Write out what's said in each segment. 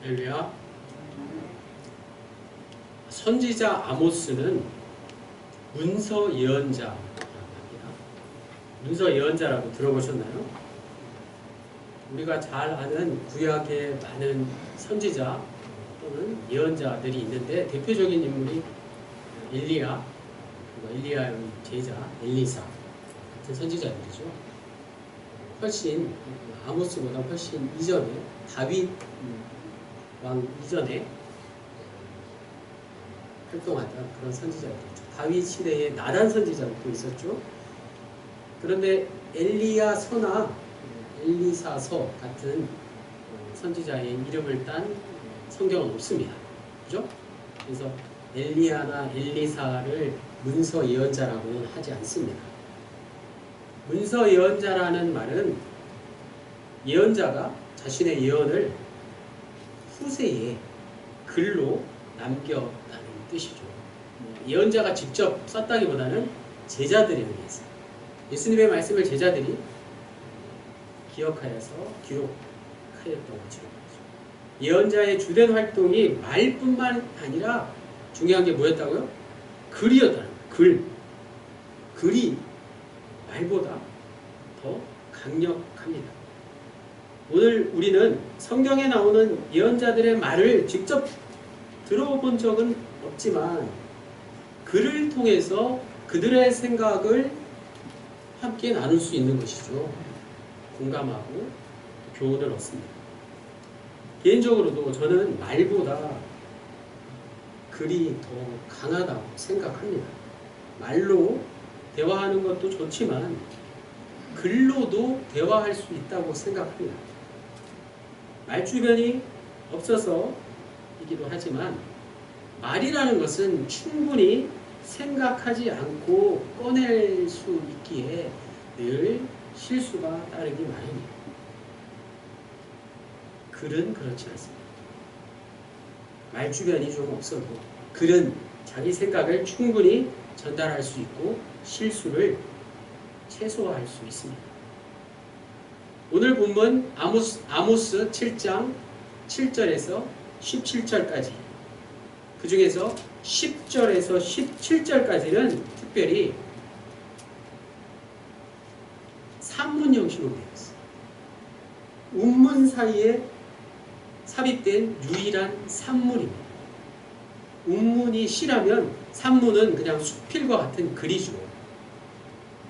할렐루야. 선지자 아모스는 문서 예언자라고 합니다. 문서 예언자라고 들어보셨나요? 우리가 잘 아는 구약의 많은 선지자 또는 예언자들이 있는데 대표적인 인물이 엘리야, 엘리야의 제자 엘리사 같은 선지자들이죠. 훨씬 아모스보다 훨씬 이전에 다윗 왕 이전에 활동하던 그런 선지자들이죠. 다윗 시대에 나단 선지자도 있었죠. 그런데 엘리야서나 엘리사서 같은 선지자의 이름을 딴 성경은 없습니다. 그죠? 그래서 엘리야나 엘리사를 문서 예언자라고는 하지 않습니다. 문서 예언자라는 말은 예언자가 자신의 예언을 후세에 글로 남겼다는 뜻이죠. 예언자가 직접 썼다기보다는 제자들에 의해서 예수님의 말씀을 제자들이 기억하여서 기록하였던 것처럼 예언자의 주된 활동이 말뿐만 아니라 중요한 게 뭐였다고요? 글이었다는 거예요. 글이 말보다 더 강력합니다. 오늘 우리는 성경에 나오는 예언자들의 말을 직접 들어본 적은 없지만 글을 통해서 그들의 생각을 함께 나눌 수 있는 것이죠. 공감하고 교훈을 얻습니다. 개인적으로도 저는 말보다 글이 더 강하다고 생각합니다. 말로 대화하는 것도 좋지만 글로도 대화할 수 있다고 생각합니다. 말주변이 없어서이기도 하지만 말이라는 것은 충분히 생각하지 않고 꺼낼 수 있기에 늘 실수가 따르기 마련이에요. 글은 그렇지 않습니다. 말주변이 좀 없어도 글은 자기 생각을 충분히 전달할 수 있고 실수를 최소화할 수 있습니다. 오늘 본문 아모스 7장 7절에서 17절까지 그 중에서 10절에서 17절까지는 특별히 산문 형식으로 되어 있어요. 운문 사이에 삽입된 유일한 산문입니다. 운문이 시라면 산문은 그냥 수필과 같은 글이죠.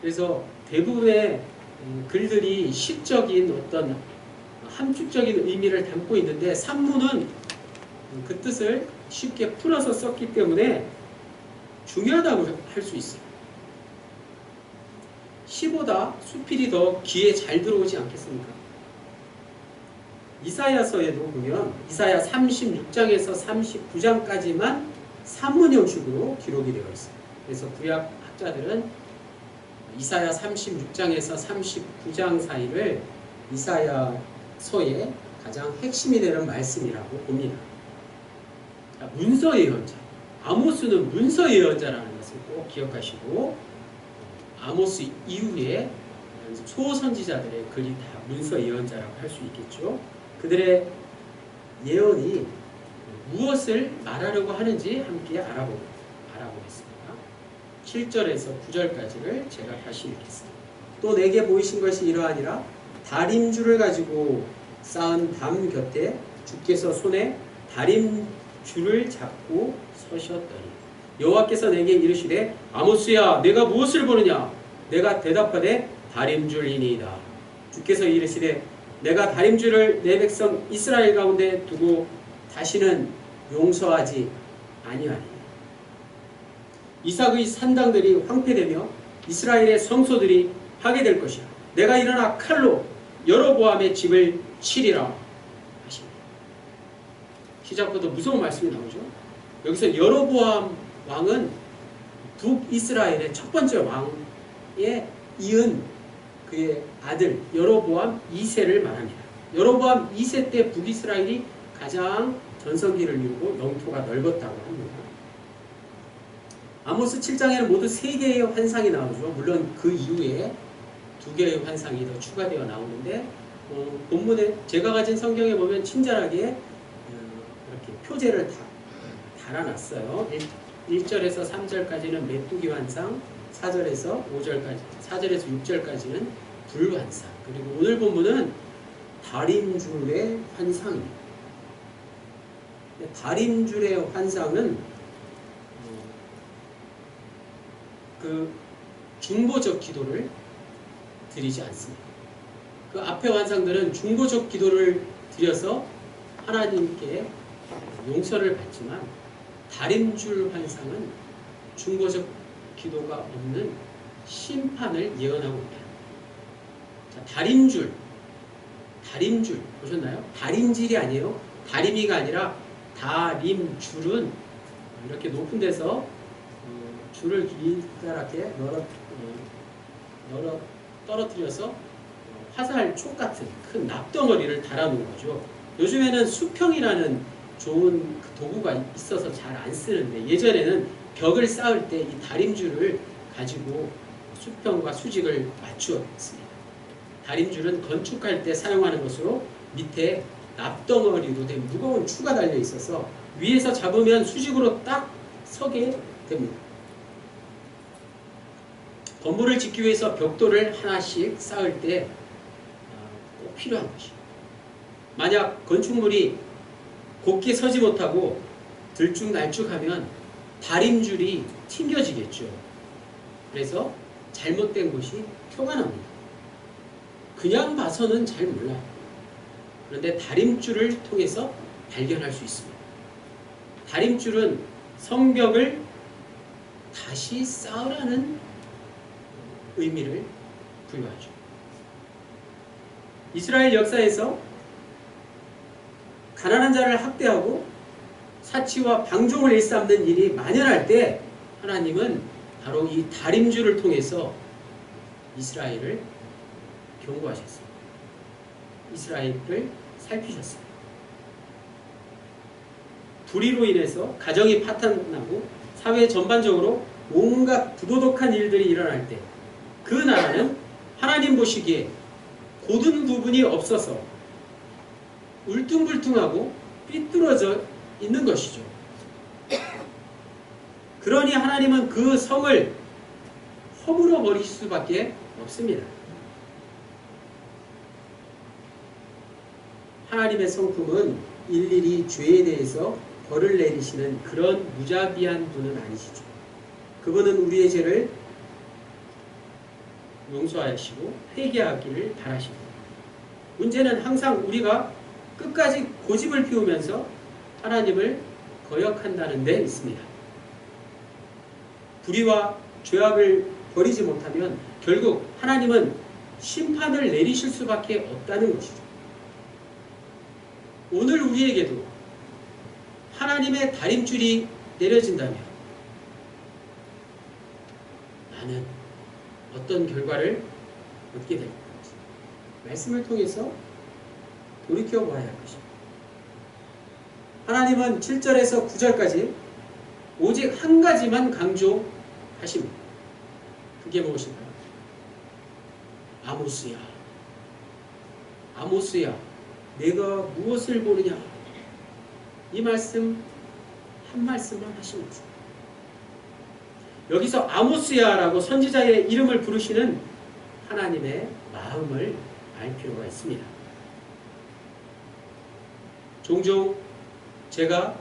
그래서 대부분의 글들이 시적인 어떤 함축적인 의미를 담고 있는데 산문은 그 뜻을 쉽게 풀어서 썼기 때문에 중요하다고 할 수 있어요. 시보다 수필이 더 귀에 잘 들어오지 않겠습니까? 이사야서에도 보면 이사야 36장에서 39장까지만 산문 형식으로 기록이 되어 있어요. 그래서 구약 학자들은 이사야 36장에서 39장 사이를 이사야서의 가장 핵심이 되는 말씀이라고 봅니다. 문서 예언자, 아모스는 문서 예언자라는 것을 꼭 기억하시고 아모스 이후에 소선지자들의 글이 다 문서 예언자라고 할 수 있겠죠. 그들의 예언이 무엇을 말하려고 하는지 함께 알아보겠습니다. 7절에서 9절까지를 제가 다시 읽겠습니다. 또 내게 보이신 것이 이러하니라. 다림줄을 가지고 쌓은 담 곁에 주께서 손에 다림줄을 잡고 서셨더니 여호와께서 내게 이르시되 아모스야 내가 무엇을 보느냐? 내가 대답하되 다림줄이니이다. 주께서 이르시되 내가 다림줄을 내 백성 이스라엘 가운데 두고 다시는 용서하지 아니하니 이삭의 산당들이 황폐되며 이스라엘의 성소들이 파괴될 것이라. 내가 일어나 칼로 여로보암의 집을 치리라 하십니다. 시작부터 무서운 말씀이 나오죠. 여기서 여로보암 왕은 북이스라엘의 첫 번째 왕에 이은 그의 아들 여로보암 2세를 말합니다. 여로보암 2세 때 북이스라엘이 가장 전성기를 이루고 영토가 넓었다고 합니다. 아모스 7장에는 모두 3개의 환상이 나오죠. 물론 그 이후에 2개의 환상이 더 추가되어 나오는데 본문에 제가 가진 성경에 보면 친절하게 표제를 다 달아놨어요. 1절에서 3절까지는 메뚜기 환상, 4절에서 6절까지는 불환상. 그리고 오늘 본문은 다림줄의 환상입니다. 다림줄의 환상은 그 중보적 기도를 드리지 않습니다. 그 앞의 환상들은 중보적 기도를 드려서 하나님께 용서를 받지만 다림줄 환상은 중보적 기도가 없는 심판을 예언하고 있다. 자, 다림줄 보셨나요? 다림질이 아니에요. 다리미가 아니라 다림줄은 이렇게 높은 데서 줄을 길다랗게 떨어뜨려서 화살촉 같은 큰 납덩어리를 달아놓은 거죠. 요즘에는 수평이라는 좋은 도구가 있어서 잘 안 쓰는데 예전에는 벽을 쌓을 때 이 다림줄을 가지고 수평과 수직을 맞추었습니다. 다림줄은 건축할 때 사용하는 것으로 밑에 납덩어리로 된 무거운 추가 달려 있어서 위에서 잡으면 수직으로 딱 서게 됩니다. 건물을 짓기 위해서 벽돌을 하나씩 쌓을 때 꼭 필요한 것이에요. 만약 건축물이 곧게 서지 못하고 들쭉날쭉하면 다림줄이 튕겨지겠죠. 그래서 잘못된 곳이 표가 납니다. 그냥 봐서는 잘 몰라요. 그런데 다림줄을 통해서 발견할 수 있습니다. 다림줄은 성벽을 다시 쌓으라는 의미를 부여하죠. 이스라엘 역사에서 가난한 자를 학대하고 사치와 방종을 일삼는 일이 만연할 때 하나님은 바로 이 다림줄을 통해서 이스라엘을 경고하셨습니다. 이스라엘을 살피셨습니다. 불의로 인해서 가정이 파탄나고 사회 전반적으로 온갖 부도덕한 일들이 일어날 때 그 나라는 하나님 보시기에 고든 부분이 없어서 울퉁불퉁하고 삐뚤어져 있는 것이죠. 그러니 하나님은 그 성을 허물어 버릴 수밖에 없습니다. 하나님의 성품은 일일이 죄에 대해서 벌을 내리시는 그런 무자비한 분은 아니시죠. 그분은 우리의 죄를 용서하시고 회개하기를 바라십니다. 문제는 항상 우리가 끝까지 고집을 피우면서 하나님을 거역한다는 데 있습니다. 불의와 죄악을 버리지 못하면 결국 하나님은 심판을 내리실 수밖에 없다는 것이죠. 오늘 우리에게도 하나님의 다림줄이 내려진다면 나는 어떤 결과를 얻게 될 것인지 말씀을 통해서 돌이켜봐야 할 것입니다. 하나님은 7절에서 9절까지 오직 한 가지만 강조하십니다. 그게 무엇인가요? 아모스야, 아모스야, 내가 무엇을 보느냐? 이 말씀 한 말씀만 하십니다. 여기서 아모스야라고 선지자의 이름을 부르시는 하나님의 마음을 알 필요가 있습니다. 종종 제가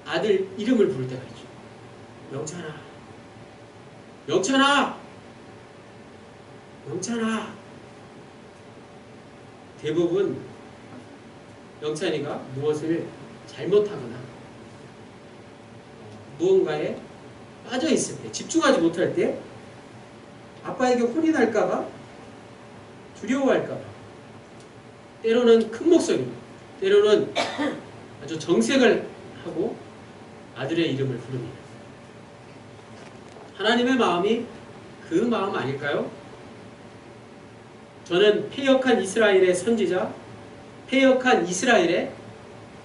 아들 이름을 부를 때가 있죠. 영찬아, 영찬아, 영찬아. 대부분 영찬이가 무엇을 잘못하거나 무언가에 빠져 있을 때, 집중하지 못할 때 아빠에게 혼이 날까봐, 두려워할까봐 때로는 큰 목소리로, 때로는 아주 정색을 하고 아들의 이름을 부릅니다. 하나님의 마음이 그 마음 아닐까요? 저는 패역한 이스라엘의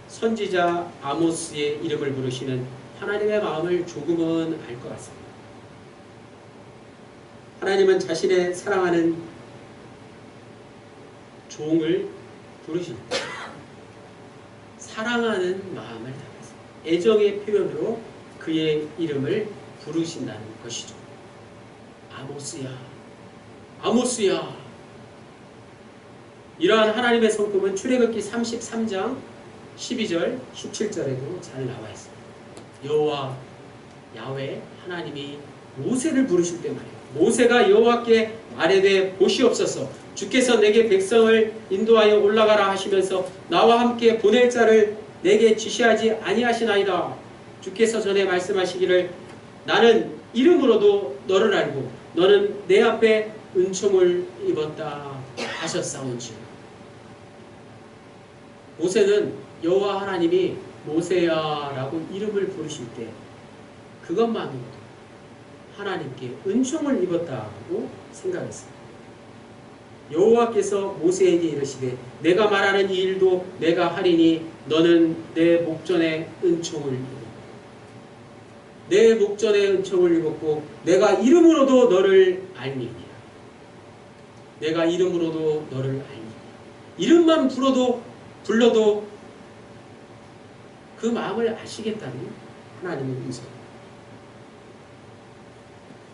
선지자 아모스의 이름을 부르시는 하나님의 마음을 조금은 알 것 같습니다. 하나님은 자신의 사랑하는 종을 부르십니다. 사랑하는 마음을 담아서 애정의 표현으로 그의 이름을 부르신다는 것이죠. 아모스야, 아모스야. 이러한 하나님의 성품은 출애굽기 33장 12절, 17절에도 잘 나와 있습니다. 여호와, 야훼 하나님이 모세를 부르실 때 말이에요. 모세가 여호와께 아뢰되 보시옵소서, 주께서 내게 백성을 인도하여 올라가라 하시면서 나와 함께 보낼 자를 내게 지시하지 아니하시나이다. 주께서 전에 말씀하시기를 나는 이름으로도 너를 알고 너는 내 앞에 은총을 입었다 하셨사온지. 모세는 여호와 하나님이 모세야 라고 이름을 부르실 때 그것만으로도 하나님께 은총을 입었다고 생각했습니다. 여호와께서 모세에게 이르시되 내가 말하는 이 일도 내가 하리니 너는 내 목전에 은총을 입었고 내 목전에 은총을 입었고 내가 이름으로도 너를 알리니라. 내가 이름으로도 너를 알리니라. 이름만 불러도 그 마음을 아시겠다는 하나님의 음성.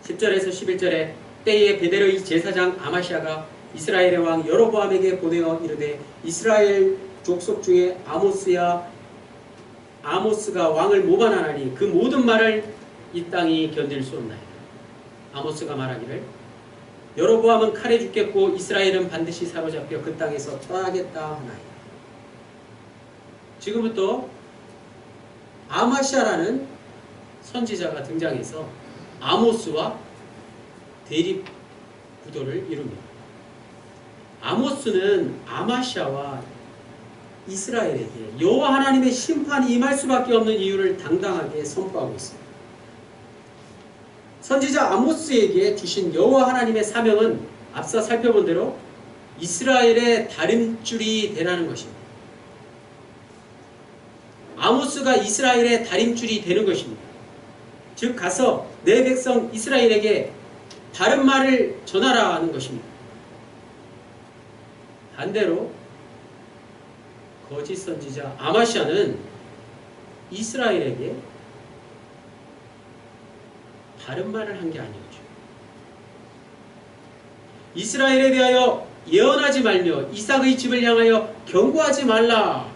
10절에서 11절에 때에 베델의 제사장 아마시아가 이스라엘의 왕 여로보암에게 보내어 이르되 이스라엘 족속 중에 아모스가 왕을 모반하나니 그 모든 말을 이 땅이 견딜 수 없나이다. 아모스가 말하기를 여로보암은 칼에 죽겠고 이스라엘은 반드시 사로잡혀 그 땅에서 떠나겠다 하나이다. 지금부터 아마시아라는 선지자가 등장해서 아모스와 대립 구도를 이룹니다. 아모스는 아마시아와 이스라엘에게 여호와 하나님의 심판이 임할 수밖에 없는 이유를 당당하게 선포하고 있습니다. 선지자 아모스에게 주신 여호와 하나님의 사명은 앞서 살펴본 대로 이스라엘의 다림줄이 되라는 것입니다. 아모스가 이스라엘의 다림줄이 되는 것입니다. 즉 가서 내 백성 이스라엘에게 바른 말을 전하라 하는 것입니다. 반대로 거짓 선지자 아마시아는 이스라엘에게 바른 말을 한 게 아니었죠. 이스라엘에 대하여 예언하지 말며 이삭의 집을 향하여 경고하지 말라.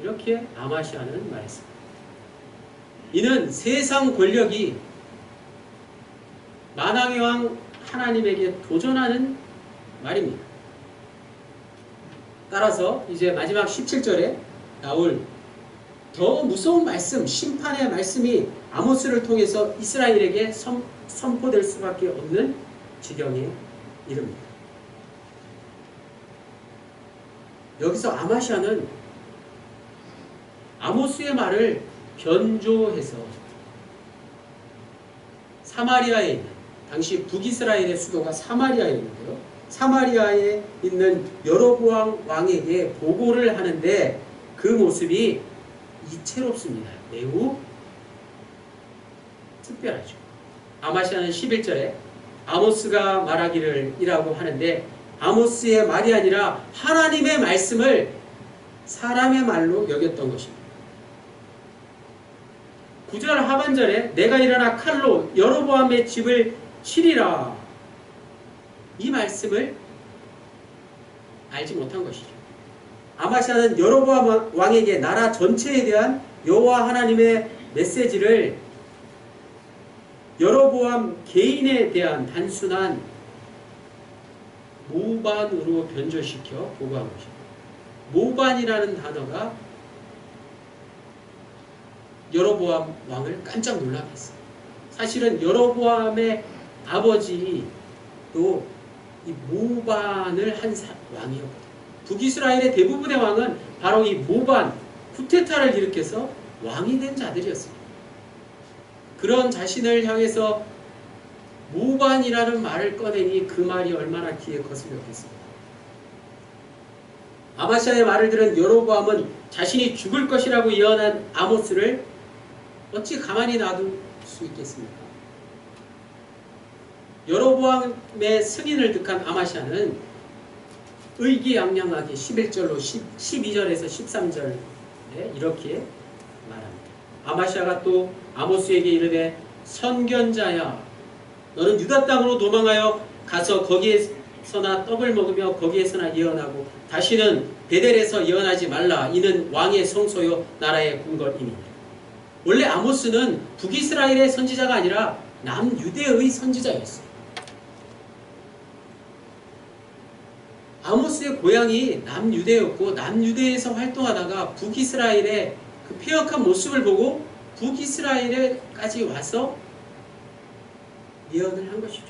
이렇게 아마시아는 말했습니다. 이는 세상 권력이 만왕의 왕 하나님에게 도전하는 말입니다. 따라서 이제 마지막 17절에 나올 더 무서운 말씀, 심판의 말씀이 아모스를 통해서 이스라엘에게 선포될 수밖에 없는 지경에 이릅니다. 여기서 아마시아는 아모스의 말을 변조해서 사마리아에 있는, 당시 북이스라엘의 수도가 사마리아였는데요. 사마리아에 있는 여로보암 왕에게 보고를 하는데 그 모습이 이채롭습니다. 매우 특별하죠. 아마시아는 11절에 아모스가 말하기를 이라고 하는데 아모스의 말이 아니라 하나님의 말씀을 사람의 말로 여겼던 것입니다. 9절 하반절에 내가 일어나 칼로 여로보암의 집을 치리라. 이 말씀을 알지 못한 것이죠. 아마시아는 여로보암 왕에게 나라 전체에 대한 여호와 하나님의 메시지를 여로보암 개인에 대한 단순한 모반으로 변조시켜 보고한 것입니다. 모반이라는 단어가 여로보암 왕을 깜짝 놀라게 했어요. 사실은 여로보암의 아버지도 이 모반을 한 왕이었거든요. 북이스라엘의 대부분의 왕은 바로 이 모반, 쿠데타를 일으켜서 왕이 된 자들이었습니다. 그런 자신을 향해서 모반이라는 말을 꺼내니 그 말이 얼마나 귀에 거슬렸겠습니까? 아마시아의 말을 들은 여로보암은 자신이 죽을 것이라고 예언한 아모스를 어찌 가만히 놔둘 수 있겠습니까? 여로보암의 승인을 득한 아마시아는 의기양양하게 11절로 12절에서 13절에 이렇게 말합니다. 아마시아가 또 아모스에게 이르되 선견자야 너는 유다 땅으로 도망하여 가서 거기에서나 떡을 먹으며 거기에서나 예언하고 다시는 베델에서 예언하지 말라. 이는 왕의 성소요 나라의 궁궐이니라. 원래 아모스는 북이스라엘의 선지자가 아니라 남유대의 선지자였어요. 아모스의 고향이 남유대였고 남유대에서 활동하다가 북이스라엘의 그 폐역한 모습을 보고 북이스라엘에까지 와서 예언을 한 것이죠.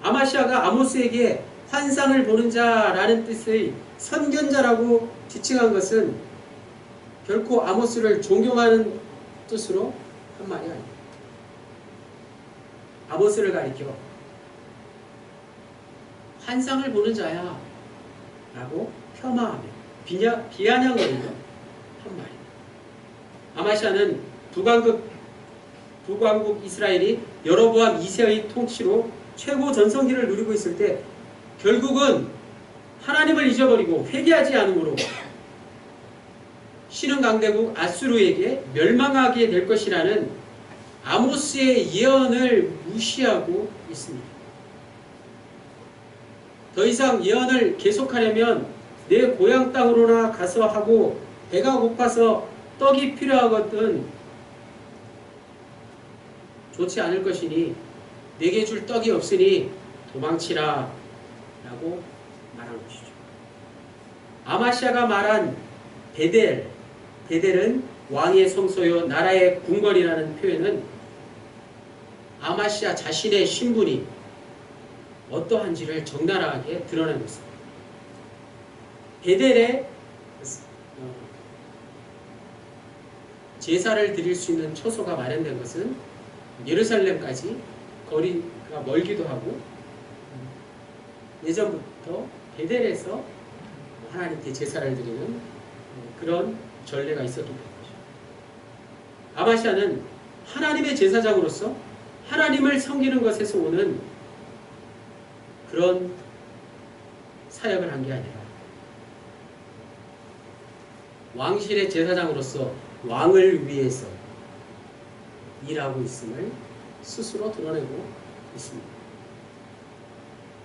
아마시아가 아모스에게 환상을 보는 자라는 뜻의 선견자라고 지칭한 것은 결코 아모스를 존경하는 뜻으로 한 말이 아닙니다. 아모스를 가리켜 환상을 보는 자야 라고 폄하하며 비아냥거리며 한 말입니다. 아마시아는 북왕국 이스라엘이 여로보암 2세의 통치로 최고 전성기를 누리고 있을 때 결국은 하나님을 잊어버리고 회개하지 않으므로 신흥 강대국 아수르에게 멸망하게 될 것이라는 아모스의 예언을 무시하고 있습니다. 더 이상 예언을 계속하려면 내 고향 땅으로나 가서 하고 배가 고파서 떡이 필요하거든 좋지 않을 것이니 내게 줄 떡이 없으니 도망치라 라고 말한 것이죠. 아마시아가 말한 베델은 왕의 성소요 나라의 궁궐이라는 표현은 아마시아 자신의 신분이 어떠한지를 적나라하게 드러내고 있습니다. 베델에 제사를 드릴 수 있는 처소가 마련된 것은 예루살렘까지 거리가 멀기도 하고 예전부터 베델에서 하나님께 제사를 드리는 그런 전례가 있었던 것이죠. 아마시아는 하나님의 제사장으로서 하나님을 섬기는 것에서 오는 그런 사역을 한 게 아니라 왕실의 제사장으로서 왕을 위해서 일하고 있음을 스스로 드러내고 있습니다.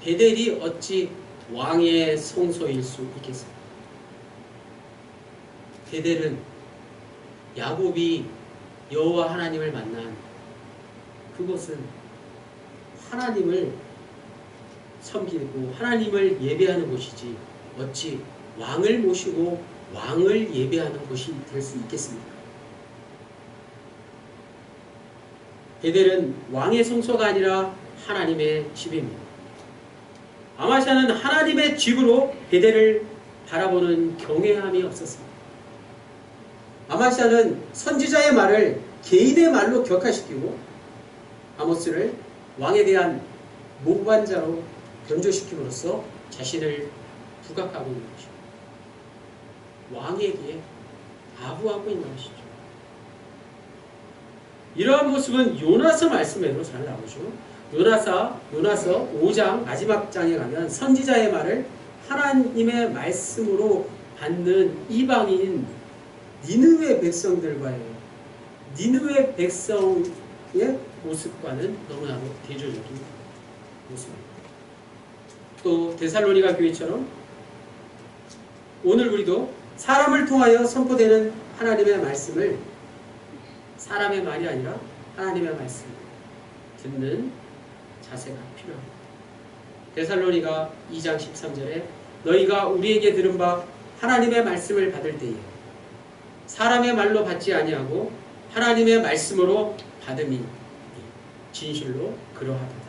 베델이 어찌 왕의 성소일 수 있겠습니까? 베델은 야곱이 여호와 하나님을 만난 그곳은 하나님을 섬기고 하나님을 예배하는 곳이지 어찌 왕을 모시고 왕을 예배하는 곳이 될 수 있겠습니까? 베델은 왕의 성소가 아니라 하나님의 집입니다. 아마시아는 하나님의 집으로 베델을 바라보는 경외함이 없었습니다. 아마시아는 선지자의 말을 개인의 말로 격화시키고 아모스를 왕에 대한 모관자로 변조시킴으로써 자신을 부각하고 있는 것이죠. 왕에게 아부하고 있는 것이죠. 이러한 모습은 요나서 말씀에도 잘 나오죠. 요나서 5장 마지막 장에 가면 선지자의 말을 하나님의 말씀으로 받는 이방인 니느웨 백성들과의 니느웨 백성의 모습과는 너무나도 대조적인 모습입니다. 또 데살로니가 교회처럼 오늘 우리도 사람을 통하여 선포되는 하나님의 말씀을 사람의 말이 아니라 하나님의 말씀 듣는 자세가 필요합니다. 데살로니가 2장 13절에 너희가 우리에게 들은 바 하나님의 말씀을 받을 때에 사람의 말로 받지 아니하고 하나님의 말씀으로 받음이 진실로 그러하도다.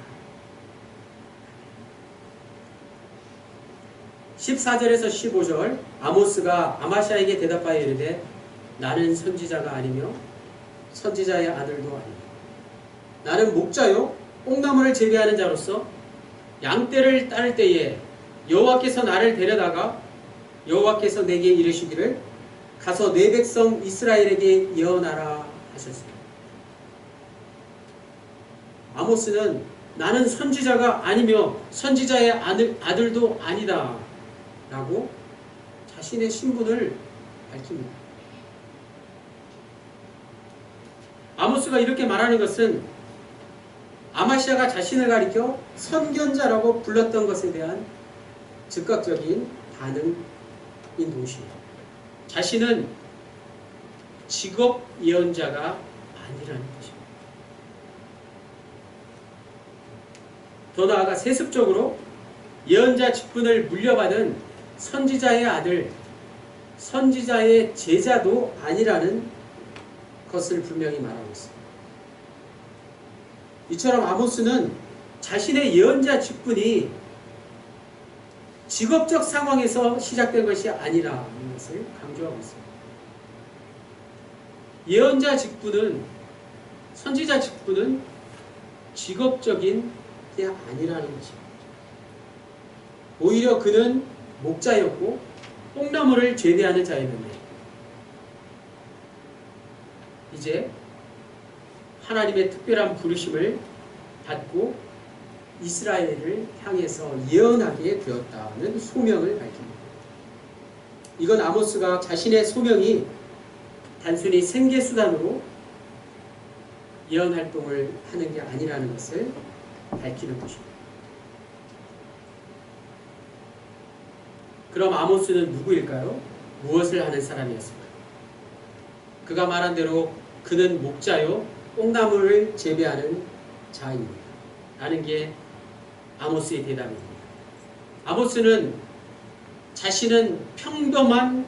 14절에서 15절 아모스가 아마시아에게 대답하여 이르되 나는 선지자가 아니며 선지자의 아들도 아니요 나는 목자요 뽕나무를 재배하는 자로서 양떼를 따를 때에 여호와께서 나를 데려다가 여호와께서 내게 이르시기를 가서 내 백성 이스라엘에게 예언하라 하셨습니다. 아모스는 나는 선지자가 아니며 선지자의 아들도 아니다 라고 자신의 신분을 밝힙니다. 아모스가 이렇게 말하는 것은 아마시아가 자신을 가리켜 선견자라고 불렀던 것에 대한 즉각적인 반응인 동시에 자신은 직업 예언자가 아니라는 것입니다. 더 나아가 세습적으로 예언자 직분을 물려받은 선지자의 아들, 선지자의 제자도 아니라는 것을 분명히 말하고 있습니다. 이처럼 아모스는 자신의 예언자 직분이 직업적 상황에서 시작된 것이 아니라는 것을 강조하고 있습니다. 예언자 직분은, 선지자 직분은 직업적인 게 아니라는 것입니다. 오히려 그는 목자였고 뽕나무를 재배하는 자였는데 이제 하나님의 특별한 부르심을 받고 이스라엘을 향해서 예언하게 되었다는 소명을 밝힙니다. 이건 아모스가 자신의 소명이 단순히 생계수단으로 예언활동을 하는 게 아니라는 것을 밝히는 것입니다. 그럼 아모스는 누구일까요? 무엇을 하는 사람이었을까요? 그가 말한 대로 그는 목자요 뽕나무를 재배하는 자입니다. 라는 게 아모스의 대답입니다. 아모스는 자신은 평범한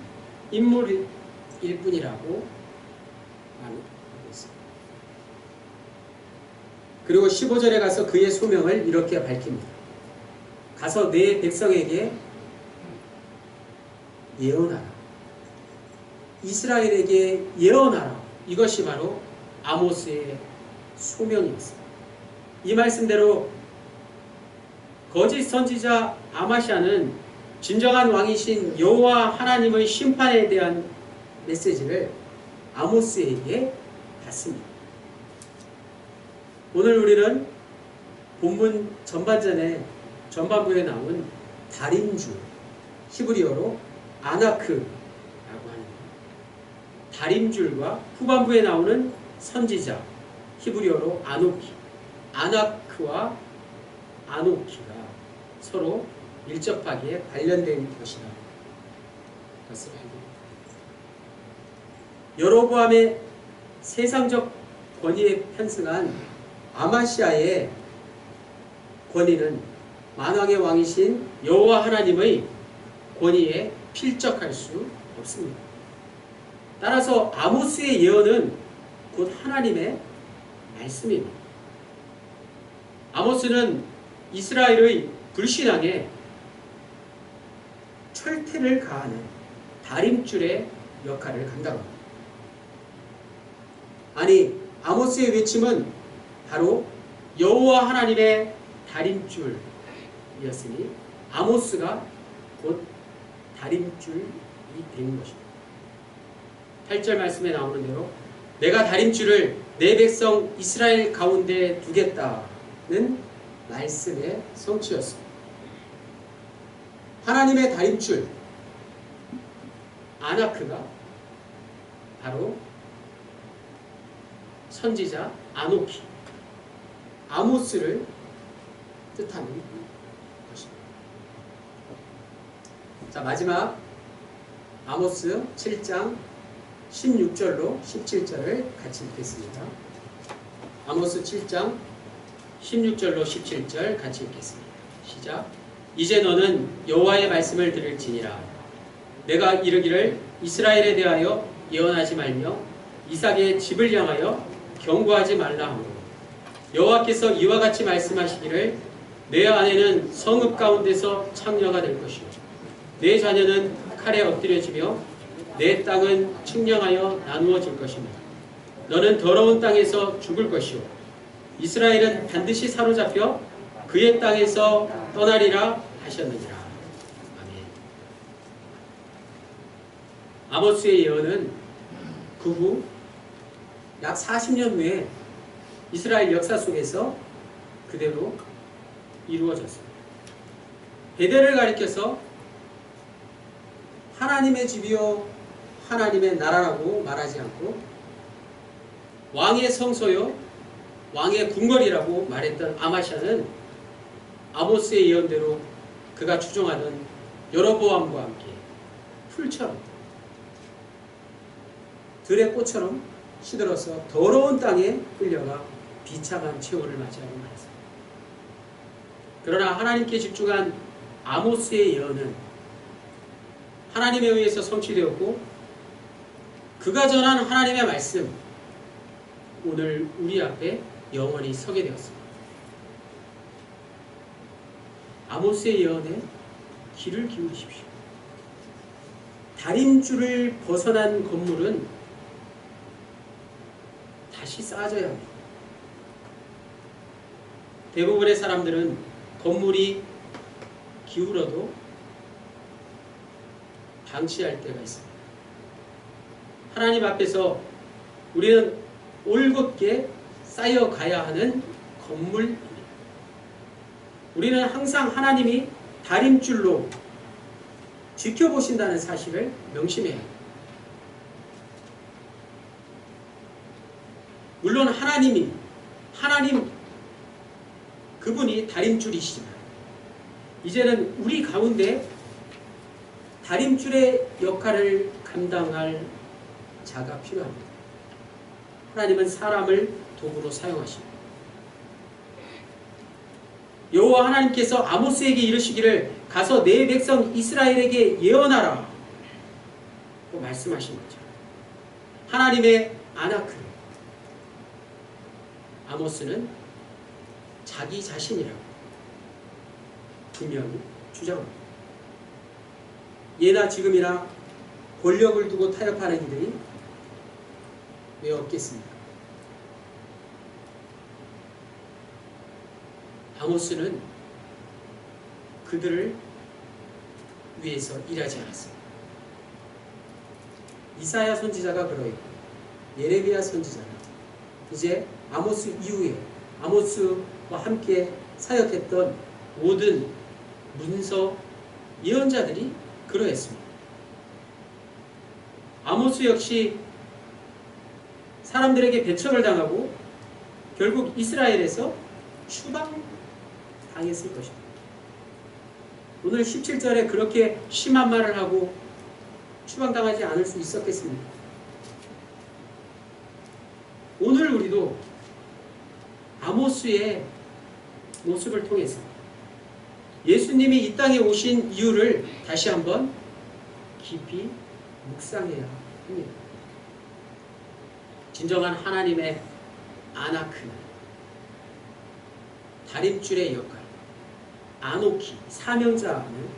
인물일 뿐이라고 말하고 있습니다. 그리고 15절에 가서 그의 소명을 이렇게 밝힙니다. 가서 내 백성에게 예언하라. 이스라엘에게 예언하라. 이것이 바로 아모스의 소명이었습니다. 이 말씀대로 거짓 선지자 아마시아는 진정한 왕이신 여호와 하나님의 심판에 대한 메시지를 아모스에게 받습니다. 오늘 우리는 본문 전반부에 나온 다림줄, 히브리어로 아나크라고 하는 다림줄과 후반부에 나오는 선지자, 히브리어로 아노키, 아나크와 아노키가 서로 밀접하게 관련된 것이다. 것을 알게 됩니다. 여로보암의 세상적 권위에 편승한 아마시아의 권위는 만왕의 왕이신 여호와 하나님의 권위에 필적할 수 없습니다. 따라서 아모스의 예언은 곧 하나님의 말씀입니다. 아모스는 이스라엘의 불신앙에 철퇴를 가하는 다림줄의 역할을 감당합니다. 아니, 아모스의 외침은 바로 여호와 하나님의 다림줄이었으니 아모스가 곧 다림줄이 되는 것입니다. 8절 말씀에 나오는 대로 내가 다림줄을 내 백성 이스라엘 가운데 두겠다는 말씀의 성취였습니다. 하나님의 다림줄 아나크가 바로 선지자 아노키, 아모스를 뜻하는 것입니다. 자, 마지막 아모스 7장 16절로 17절을 같이 읽겠습니다. 아모스 7장 16절로 17절 같이 읽겠습니다. 시작. 이제 너는 여호와의 말씀을 들을지니라. 내가 이르기를 이스라엘에 대하여 예언하지 말며 이삭의 집을 향하여 경고하지 말라 하므로 여호와께서 이와 같이 말씀하시기를 내 아내는 성읍 가운데서 창녀가 될 것이요 내 자녀는 칼에 엎드려지며 내 땅은 측량하여 나누어질 것입니다. 너는 더러운 땅에서 죽을 것이요 이스라엘은 반드시 사로잡혀 그의 땅에서 떠나리라 하셨느니라. 아멘. 아모스의 예언은 그 후 약 40년 후에 이스라엘 역사 속에서 그대로 이루어졌습니다. 베델을 가리켜서 하나님의 집이요 하나님의 나라라고 말하지 않고 왕의 성소요 왕의 궁궐이라고 말했던 아마샤는 아모스의 예언대로 그가 추종하던 여로보암과 함께 풀처럼 들의 꽃처럼 시들어서 더러운 땅에 끌려가 비참한 최후를 맞이하고 말았습니다. 그러나 하나님께 집중한 아모스의 예언은 하나님에 의해서 성취되었고 그가 전한 하나님의 말씀 오늘 우리 앞에 영원히 서게 되었습니다. 아모스의 예언에 귀를 기울이십시오. 다림줄을 벗어난 건물은 다시 쌓아져야 합니다. 대부분의 사람들은 건물이 기울어도 방치할 때가 있습니다. 하나님 앞에서 우리는 올곧게 쌓여가야 하는 건물입니다. 우리는 항상 하나님이 다림줄로 지켜보신다는 사실을 명심해야 합니다. 물론 하나님 그분이 다림줄이시지만 이제는 우리 가운데 다림줄의 역할을 감당할 자가 필요합니다. 하나님은 사람을 도구로 사용하십니다. 여호와 하나님께서 아모스에게 이르시기를 가서 내 백성 이스라엘에게 예언하라 고 말씀하신 거죠. 하나님의 아나크 아모스는 자기 자신이라고 분명히 주장합니다. 예나 지금이나 권력을 두고 타협하는 이들이 왜 없겠습니까? 아모스는 그들을 위해서 일하지 않았습니다. 이사야 선지자가 그러했고 예레미야 선지자가 이제 아모스 이후에 아모스와 함께 사역했던 모든 문서 예언자들이 그러했습니다. 아모스 역시 사람들에게 배척을 당하고 결국 이스라엘에서 추방당했을 것입니다. 오늘 17절에 그렇게 심한 말을 하고 추방당하지 않을 수 있었겠습니까? 오늘 우리도 아모스의 모습을 통해서 예수님이 이 땅에 오신 이유를 다시 한번 깊이 묵상해야 합니다. 진정한 하나님의 아나크는 다림줄의 역할, 아노키, 사명자는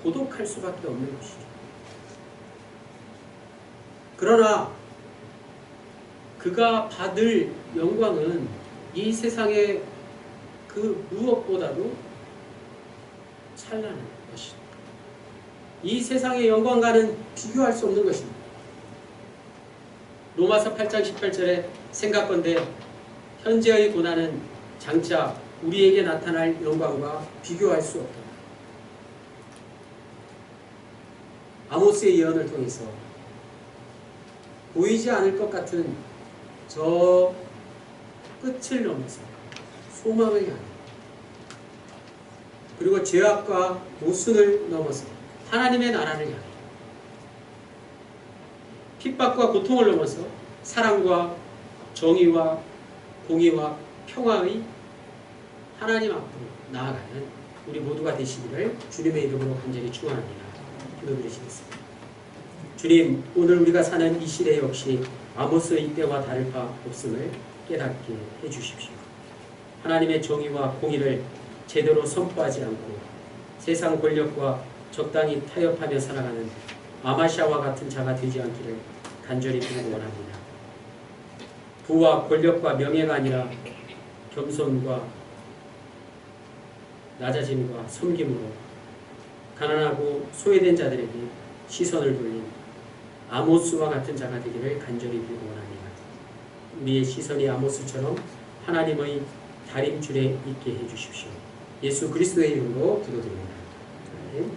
고독할 수밖에 없는 것이죠. 그러나 그가 받을 영광은 이 세상의 그 무엇보다도 찬란한 것이죠. 이 세상의 영광과는 비교할 수 없는 것입니다. 로마서 8장 18절에 생각건대 현재의 고난은 장차 우리에게 나타날 영광과 비교할 수 없다. 아모스의 예언을 통해서 보이지 않을 것 같은 저 끝을 넘어서 소망을 향해 그리고 죄악과 모순을 넘어서 하나님의 나라를 향해 핍박과 고통을 넘어서 사랑과 정의와 공의와 평화의 하나님 앞으로 나아가는 우리 모두가 되시기를 주님의 이름으로 간절히 축원합니다. 기도드리시겠습니다. 주님, 오늘 우리가 사는 이 시대 역시 아모스의 때와 다를 바 없음을 깨닫게 해주십시오. 하나님의 정의와 공의를 제대로 선포하지 않고 세상 권력과 적당히 타협하며 살아가는 아마샤와 같은 자가 되지 않기를 간절히 빌고 원합니다. 부와 권력과 명예가 아니라 겸손과 낮아짐과 섬김으로 가난하고 소외된 자들에게 시선을 돌린 아모스와 같은 자가 되기를 간절히 빌고 원합니다. 우리의 시선이 아모스처럼 하나님의 다림줄에 있게 해주십시오. 예수 그리스도의 이름으로 기도드립니다. 아멘.